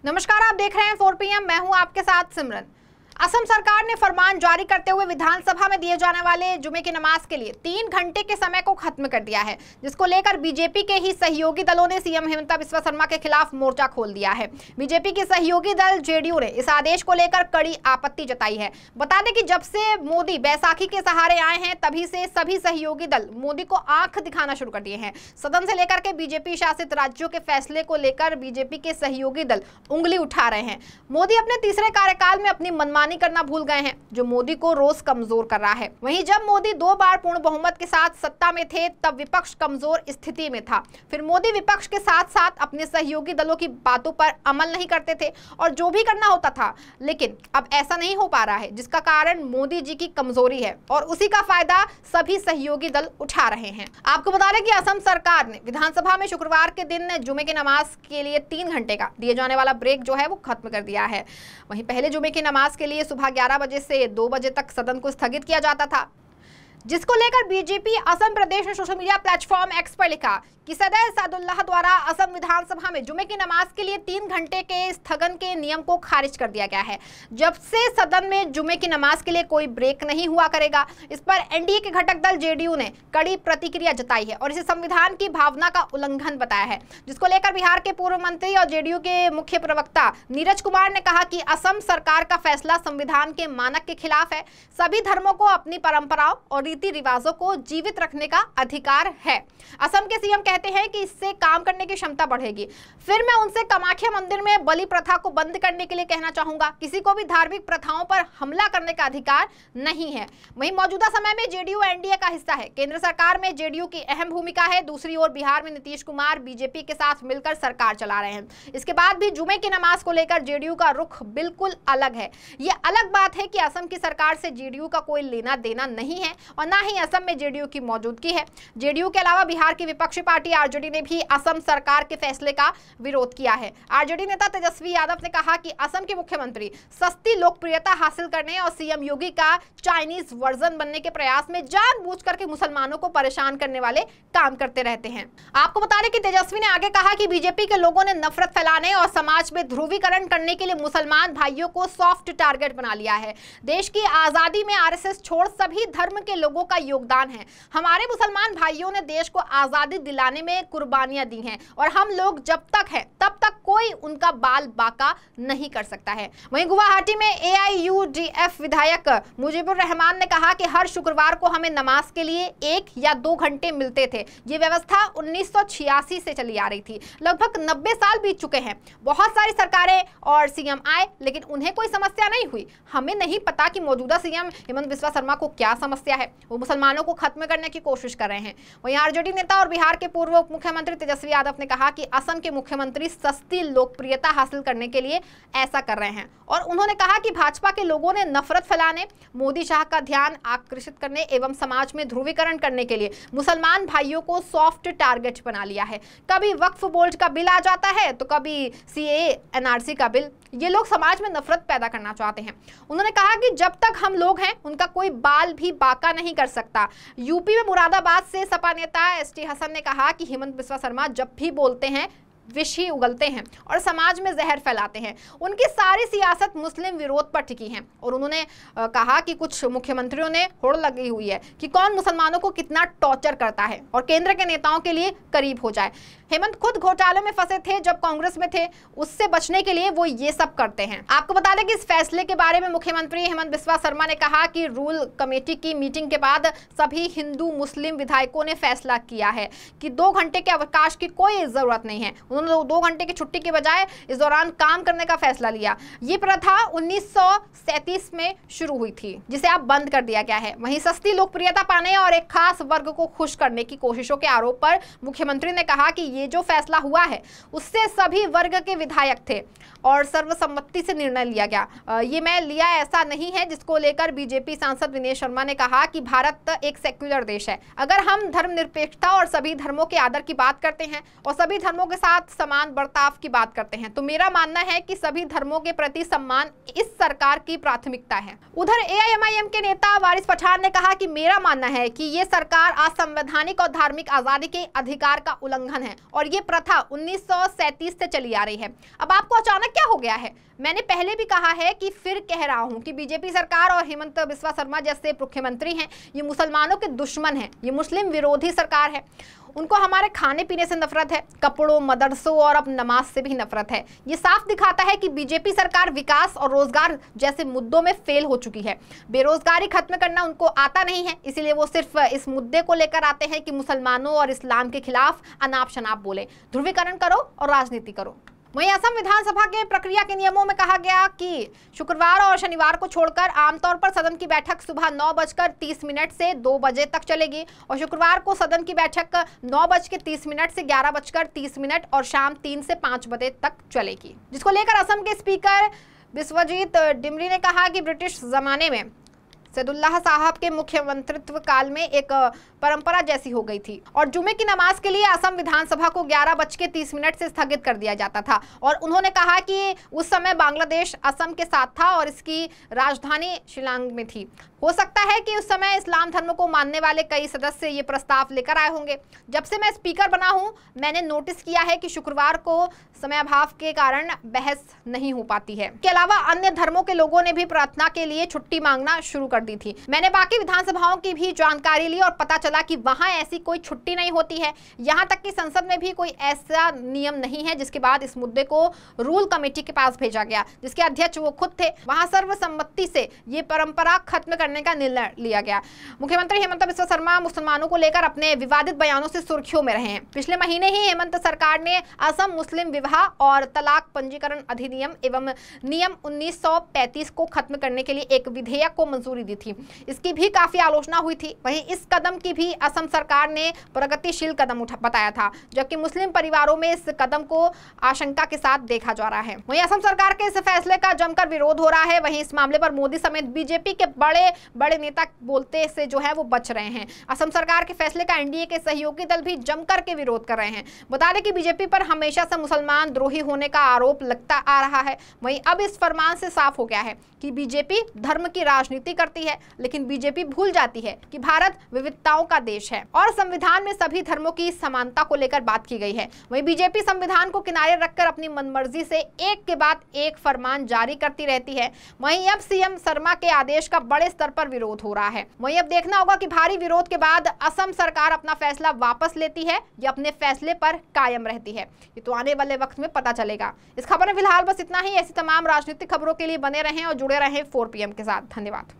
नमस्कार, आप देख रहे हैं 4 PM। मैं हूं आपके साथ सिमरन। असम सरकार ने फरमान जारी करते हुए विधानसभा में दिए जाने वाले जुमे की नमाज के लिए 3 घंटे के समय को खत्म कर दिया है, जिसको लेकर बीजेपी के ही सहयोगी दलों ने सीएम हेमंत बिस्वा शर्मा के खिलाफ मोर्चा खोल दिया है। बीजेपी के सहयोगी दल जेडीयू ने इस आदेश को लेकर कड़ी आपत्ति जताई है। बता दें कि जब से मोदी बैसाखी के सहारे आए हैं, तभी से सभी सहयोगी दल मोदी को आंख दिखाना शुरू कर दिए हैं। सदन से लेकर के बीजेपी शासित राज्यों के फैसले को लेकर बीजेपी के सहयोगी दल उंगली उठा रहे हैं। मोदी अपने तीसरे कार्यकाल में अपनी मनमानी करना भूल गए हैं, जो मोदी को रोज कमजोर कर रहा है। वहीं जब मोदी 2 बार पूर्ण बहुमत के साथ सत्ता में थे, तब विपक्ष कमजोर स्थिति में था। फिर मोदी विपक्ष के साथ साथ अपने सहयोगी दलों की बातों पर अमल नहीं करते थे और जो भी करना होता था, लेकिन अब ऐसा नहीं हो पा रहा है, जिसका कारण मोदी जी की कमजोरी है और उसी का फायदा सभी सहयोगी दल उठा रहे हैं। आपको बता दें कि असम सरकार ने विधानसभा में शुक्रवार के दिन जुमे की नमाज के लिए 3 घंटे का दिए जाने वाला ब्रेक जो है वो खत्म कर दिया है। वहीं पहले जुमे की नमाज के लिए सुबह 11 बजे से 2 बजे तक सदन को स्थगित किया जाता था, जिसको लेकर बीजेपी असम प्रदेश ने सोशल मीडिया प्लेटफॉर्म एक्स पर लिखा कि सदर सादुल्लाह द्वारा असम विधानसभा में जुमे की नमाज के लिए 3 घंटे के स्थगन के नियम को खारिज कर दिया गया है। जब से सदन में जुमे की नमाज के लिए कोई ब्रेक नहीं हुआ करेगा। इस पर एनडीए के घटक दल जेडीयू ने कड़ी प्रतिक्रिया जताई है और इसे संविधान की भावना का उल्लंघन बताया है, जिसको लेकर बिहार के पूर्व मंत्री और जेडीयू के मुख्य प्रवक्ता नीरज कुमार ने कहा कि असम सरकार का फैसला संविधान के मानक के खिलाफ है। सभी धर्मों को अपनी परंपराओं और रीति रिवाजों को जीवित रखने का अधिकार है। असम के सीएम कहते हैं कि इससे काम करने की क्षमता बढ़ेगी। फिर मैं उनसे कामाख्या मंदिर में बलि प्रथा को बंद करने के लिए कहना चाहूंगा। किसी को भी धार्मिक प्रथाओं पर हमला करने का अधिकार नहीं है। वहीं मौजूदा समय में जेडीयू एनडीए का हिस्सा है। केंद्र सरकार में जेडीयू की अहम भूमिका है। दूसरी ओर बिहार में नीतीश कुमार बीजेपी के साथ मिलकर सरकार चला रहे हैं। इसके बाद भी जुमे की नमाज को लेकर जेडीयू का रुख बिल्कुल अलग है। ये अलग बात है कि असम की सरकार से जेडीयू का कोई लेना देना नहीं है और ना ही असम में जेडीयू की मौजूदगी है। जेडीयू के अलावा बिहार की विपक्षी पार्टी आरजेडी ने भी असम सरकार के फैसले का विरोध किया है। आरजेडी नेता तेजस्वी यादव ने कहा कि असम के मुख्यमंत्री सस्ती लोकप्रियता हासिल करने और सीएम योगी का चाइनीज वर्जन बनने के प्रयास में जानबूझकर के मुसलमानों को परेशान करने वाले काम करते रहते हैं। आपको बता दें कि तेजस्वी ने आगे कहा कि बीजेपी के लोगों ने नफरत फैलाने और समाज में ध्रुवीकरण करने के लिए मुसलमान भाइयों को सॉफ्ट टारगेट बना लिया है। देश की आजादी में आरएसएस छोड़ सभी धर्म के लोगों का योगदान है। हमारे मुसलमान भाइयों ने देश को आजादी दिलाने में कुर्बानियां दी हैं और हम लोग जब तक हैं तब तक कोई उनका बाल बाका नहीं कर सकता है। वहीं गुवाहाटी में एआईयूडीएफ विधायक मुजीबुर रहमान ने कहा कि हर शुक्रवार को हमें नमाज के लिए 1 या 2 घंटे मिलते थे। ये व्यवस्था 1986 से चली आ रही थी। लगभग 90 साल बीत चुके हैं। बहुत सारी सरकारें और सीएम आए, लेकिन उन्हें कोई समस्या नहीं हुई। हमें नहीं पता कि मौजूदा सीएम हेमंत बिस्वा शर्मा को क्या समस्या है। वो मुसलमानों को खत्म करने की कोशिश कर रहे हैं। वहीं आरजेडी नेता और बिहार के पूर्व उप मुख्यमंत्री तेजस्वी यादव ने कहा कि असम के मुख्यमंत्री सस्ती लोकप्रियता हासिल करने के लिए ऐसा कर रहे हैं और उन्होंने कहा कि भाजपा के लोगों ने नफरत फैलाने, मोदी शाह का ध्यान आकर्षित करने एवं समाज में ध्रुवीकरण करने के लिए मुसलमान भाइयों को सॉफ्ट टारगेट बना लिया है। कभी वक्फ बोर्ड का बिल आ जाता है तो कभी सीएए एनआरसी का बिल। ये लोग समाज में नफरत पैदा करना चाहते हैं। उन्होंने कहा कि जब तक हम लोग हैं, उनका कोई बाल भी बाका नहीं कर सकता। यूपी में मुरादाबाद से सपा नेता एसटी हसन ने कहा कि हेमंत बिस्वा शर्मा जब भी बोलते हैं विष ही उगलते हैं और समाज में जहर फैलाते हैं। उनकी सारी सियासत मुस्लिम विरोध पर टिकी है और उन्होंने कहा कि कुछ मुख्यमंत्रियों ने होड़ लगी हुई है कि कौन मुसलमानों को कितना टॉर्चर करता है और केंद्र के नेताओं के लिए करीब हो जाए। हेमंत खुद घोटालों में फंसे थे जब कांग्रेस में थे, उससे बचने के लिए वो ये सब करते हैं। आपको बता दें कि इस फैसले के बारे में मुख्यमंत्री हेमंत बिस्वा शर्मा ने कहा कि रूल कमेटी की मीटिंग के बाद सभी हिंदू मुस्लिम विधायकों ने फैसला किया है कि 2 घंटे के अवकाश की कोई जरूरत नहीं है। उन्होंने 2 घंटे की छुट्टी के बजाय इस दौरान काम करने का फैसला लिया। ये प्रथा 1937 में शुरू हुई थी, जिसे अब बंद कर दिया गया है। वहीं सस्ती लोकप्रियता पाने और एक खास वर्ग को खुश करने की कोशिशों के आरोप पर मुख्यमंत्री ने कहा कि ये जो फैसला हुआ है उससे सभी वर्ग के विधायक थे और सर्वसम्मति से निर्णय लिया गया। ये मैं लिया ऐसा नहीं है, जिसको लेकर बीजेपी सांसद विनेश शर्मा ने कहा कि भारत एक सेक्युलर देश है। अगर हम धर्मनिरपेक्षता और सभी धर्मों के आदर की बात करते हैं और सभी धर्मों के साथ साथ समान बर्ताव की बात करते हैं, तो मेरा मानना है कि सभी धर्मों के प्रति सम्मान इस सरकार की प्राथमिकता है। उधर एआईएमआईएम के नेता वारिस पठान ने कहा कि मेरा मानना है कि ये सरकार असंवैधानिक और धार्मिक आजादी के अधिकार का उल्लंघन है और ये प्रथा 1937 से चली आ रही है। अब आपको अचानक क्या हो गया है? मैंने पहले भी कहा है कि फिर कह रहा हूं कि बीजेपी सरकार और हेमंत बिस्वा शर्मा जैसे मुख्यमंत्री हैं, ये मुसलमानों के दुश्मन हैं, ये मुस्लिम विरोधी सरकार है। उनको हमारे खाने पीने से नफरत है, कपड़ों, मदरसों और अब नमाज से भी नफरत है। ये साफ दिखाता है कि बीजेपी सरकार विकास और रोजगार जैसे मुद्दों में फेल हो चुकी है। बेरोजगारी खत्म करना उनको आता नहीं है, इसीलिए वो सिर्फ इस मुद्दे को लेकर आते हैं कि मुसलमानों और इस्लाम के खिलाफ अनाप शनाप बोले, ध्रुवीकरण करो और राजनीति करो। वहीं असम विधानसभा के प्रक्रिया के नियमों में कहा गया कि शुक्रवार और शनिवार को छोड़कर आमतौर पर सदन की बैठक सुबह 9:30 से 2 बजे तक चलेगी और शुक्रवार को सदन की बैठक 9:30 से 11:30 और शाम 3 से 5 बजे तक चलेगी, जिसको लेकर असम के स्पीकर बिस्वजीत डिमरी ने कहा कि ब्रिटिश जमाने में सैदुल्लाह साहब के मुख्यमंत्रित्व काल में एक परंपरा जैसी हो गई थी और जुमे की नमाज के लिए असम विधानसभा को 11:30 से स्थगित कर दिया जाता था। और उन्होंने कहा कि उस समय बांग्लादेश असम के साथ था और इसकी राजधानी शिलांग में थी। हो सकता है कि उस समय इस्लाम धर्म को मानने वाले कई सदस्य ये प्रस्ताव लेकर आए होंगे। जब से मैं स्पीकर बना हूं, मैंने नोटिस किया है कि शुक्रवार को समयाभाव के कारण बहस नहीं हो पाती है। इसके अलावा अन्य धर्मों के लोगों ने भी प्रार्थना के लिए छुट्टी मांगना शुरू कर दी थी। मैंने बाकी विधानसभाओं की भी जानकारी ली और पता चला कि वहां ऐसी कोई छुट्टी नहीं होती है। यहां तक कि संसद में भी कोई ऐसा नियम नहीं है। जिसके बाद इस मुद्दे को रूल कमेटी के पास भेजा गया, जिसके अध्यक्ष वो खुद थे। वहां सर्वसम्मति से ये परंपरा खत्म करने का निर्णय लिया गया। मुख्यमंत्री हेमंत बिस्वा शर्मा मुसलमानों को लेकर अपने विवादित बयानों से सुर्खियों में रहे हैं। पिछले महीने ही हेमंत सरकार ने असम मुस्लिम विवाह और तलाक पंजीकरण अधिनियम एवं नियम 1935 को खत्म करने के लिए एक विधेयक को मंजूरी दी थी। इसकी भी काफी आलोचना हुई थी। वहीं इस कदम की भी असम सरकार ने प्रगतिशील कदम बताया था, जबकि मुस्लिम परिवारों में इस कदम को आशंका के साथ देखा जा रहा है। वहीं असम सरकार के इस फैसले का जमकर विरोध हो रहा है। वहीं इस मामले पर मोदी समेत बीजेपी के बड़े नेता बोलते से जो है वो बच रहे हैं। असम सरकार के फैसले का एनडीए के सहयोगी दल भी जमकर के विरोध कर रहे हैं। बता दें कि बीजेपी पर हमेशा से मुसलमान द्रोही होने का आरोप लगता आ रहा है। वहीं अब इस फरमान से साफ हो गया है कि बीजेपी धर्म की राजनीति करती है, लेकिन बीजेपी भूल जाती है कि भारत विविधताओं का देश है और संविधान में सभी धर्मों की समानता को लेकर बात की गई है। वहीं बीजेपी संविधान को किनारे रखकर अपनी मनमर्जी से एक के बाद एक फरमान जारी करती रहती है। वहीं अब सीएम शर्मा के आदेश का बड़े स्तर पर विरोध हो रहा है। वहीं अब देखना होगा कि भारी विरोध के बाद असम सरकार अपना फैसला वापस लेती है या अपने फैसले पर कायम रहती है। ये तो आने वाले वक्त में पता चलेगा। इस खबर में फिलहाल बस इतना ही। ऐसी तमाम राजनीतिक खबरों के लिए बने रहें और जुड़े रहें 4 PM के साथ। धन्यवाद।